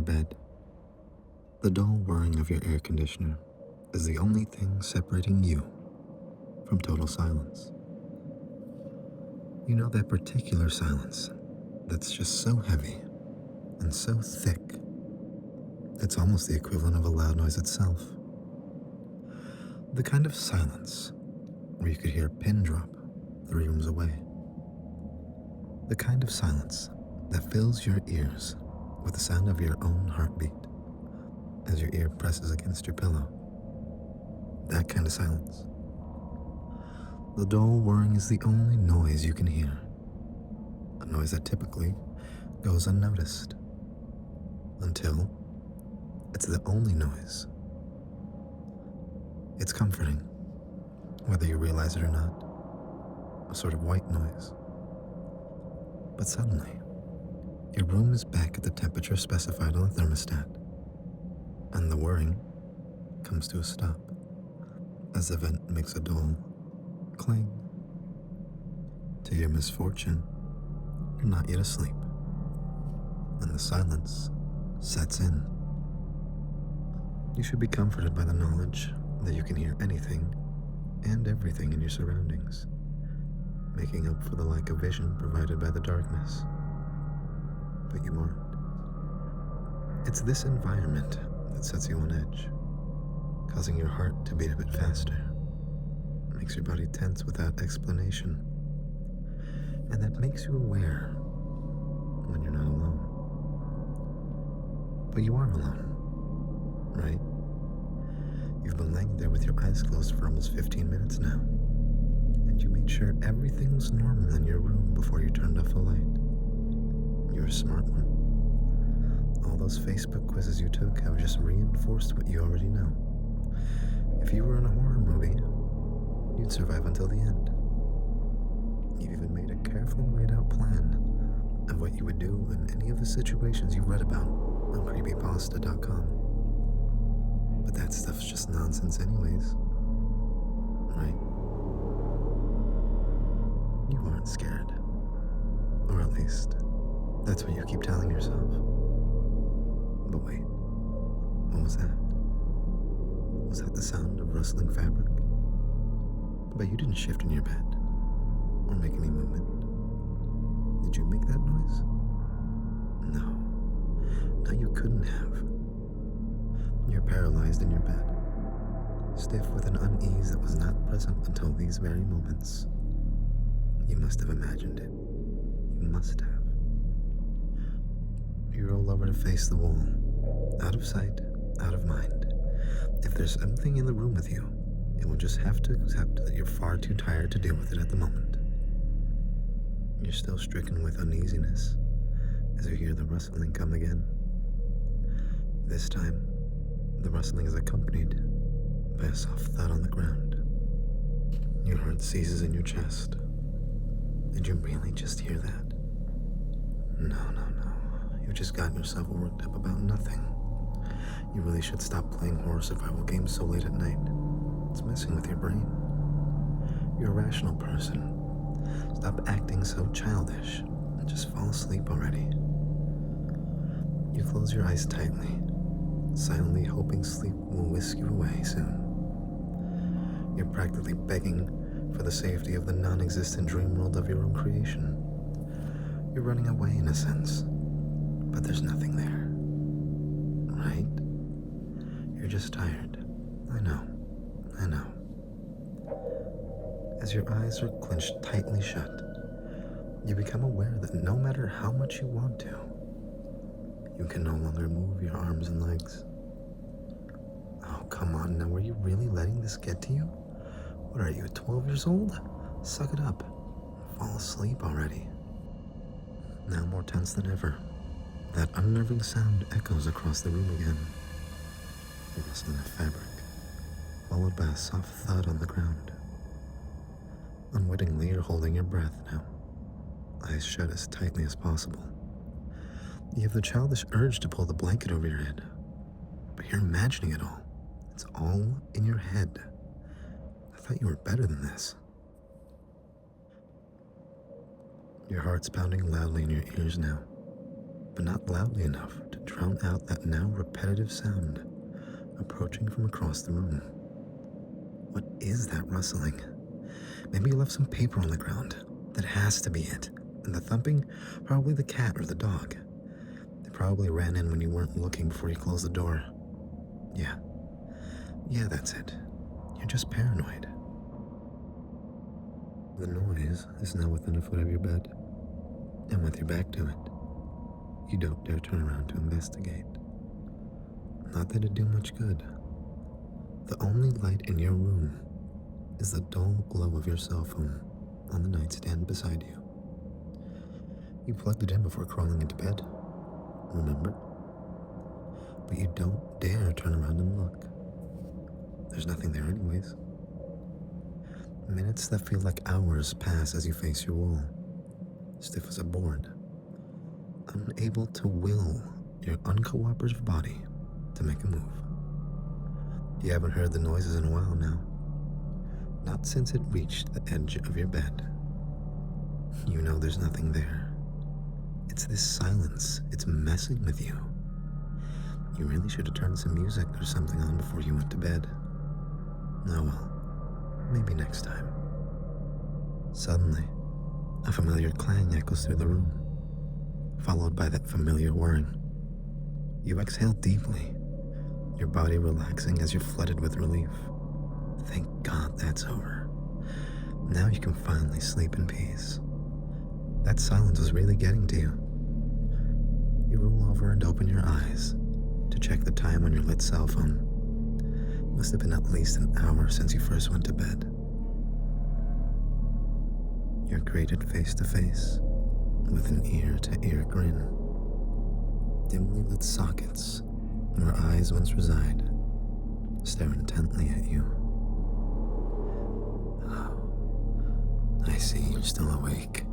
your bed. The dull whirring of your air conditioner is the only thing separating you from total silence. You know that particular silence that's just so heavy and so thick, it's almost the equivalent of a loud noise itself. The kind of silence where you could hear a pin drop 3 rooms away. The kind of silence that fills your ears with the sound of your own heartbeat as your ear presses against your pillow. That kind of silence. The dull whirring is the only noise you can hear, a noise that typically goes unnoticed until it's the only noise. It's comforting, whether you realize it or not, a sort of white noise. But suddenly, your room is back at the temperature specified on the thermostat, and the whirring comes to a stop as the vent makes a dull clang. To your misfortune, you're not yet asleep, and the silence sets in. You should be comforted by the knowledge that you can hear anything and everything in your surroundings, making up for the lack of vision provided by the darkness. But you aren't. It's this environment that sets you on edge, causing your heart to beat a bit faster, makes your body tense without explanation, and that makes you aware when you're not alone. But you are alone, right? You've been laying there with your eyes closed for almost 15 minutes now, and you made sure everything was normal in your room before you turned off the light. You're a smart one. All those Facebook quizzes you took have just reinforced what you already know. If you were in a horror movie, you'd survive until the end. You've even made a carefully laid out plan of what you would do in any of the situations you've read about on creepypasta.com. But that stuff's just nonsense anyways, right? You aren't scared. Or at least, that's what you keep telling yourself. But wait, what was that? Was that the sound of rustling fabric? But you didn't shift in your bed, or make any movement. Did you make that noise? No. No, you couldn't have. You're paralyzed in your bed, stiff with an unease that was not present until these very moments. You must have imagined it. You must have. You roll over to face the wall, out of sight, out of mind. If there's something in the room with you, you will just have to accept that you're far too tired to deal with it at the moment. You're still stricken with uneasiness as you hear the rustling come again. This time, the rustling is accompanied by a soft thud on the ground. Your heart seizes in your chest. Did you really just hear that? No. You've just gotten yourself worked up about nothing. You really should stop playing horror survival games so late at night. It's messing with your brain. You're a rational person. Stop acting so childish and just fall asleep already. You close your eyes tightly, silently hoping sleep will whisk you away soon. You're practically begging for the safety of the non-existent dream world of your own creation. You're running away in a sense, but there's nothing there, right? You're just tired. I know. As your eyes are clenched tightly shut, you become aware that no matter how much you want to, you can no longer move your arms and legs. Oh, come on now, were you really letting this get to you? What are you, 12 years old? Suck it up. Fall asleep already. Now more tense than ever, that unnerving sound echoes across the room again. The rustling of fabric, followed by a soft thud on the ground. Unwittingly, you're holding your breath now, eyes shut as tightly as possible. You have the childish urge to pull the blanket over your head, but you're imagining it all. It's all in your head. I thought you were better than this. Your heart's pounding loudly in your ears now, but not loudly enough to drown out that now repetitive sound approaching from across the room. What is that rustling? Maybe you left some paper on the ground. That has to be it. And the thumping, probably the cat or the dog. They probably ran in when you weren't looking before you closed the door. Yeah. Yeah, that's it. You're just paranoid. The noise is now within a foot of your bed. And with your back to it, you don't dare turn around to investigate. Not that it'd do much good. The only light in your room is the dull glow of your cell phone on the nightstand beside you. You plugged it in before crawling into bed, remember? But you don't dare turn around and look. There's nothing there anyways. Minutes that feel like hours pass as you face your wall, stiff as a board, unable to will your uncooperative body to make a move. You haven't heard the noises in a while now. Not since it reached the edge of your bed. You know there's nothing there. It's this silence. It's messing with you. You really should have turned some music or something on before you went to bed. Oh well, maybe next time. Suddenly, a familiar clang echoes through the room, followed by that familiar whirring. You exhale deeply, your body relaxing as you're flooded with relief. Thank God that's over. Now you can finally sleep in peace. That silence was really getting to you. You roll over and open your eyes to check the time on your lit cell phone. It must have been at least an hour since you first went to bed. You're greeted face to face with an ear-to-ear grin. Dimly lit sockets where eyes once reside stare intently at you. Oh, I see you're still awake.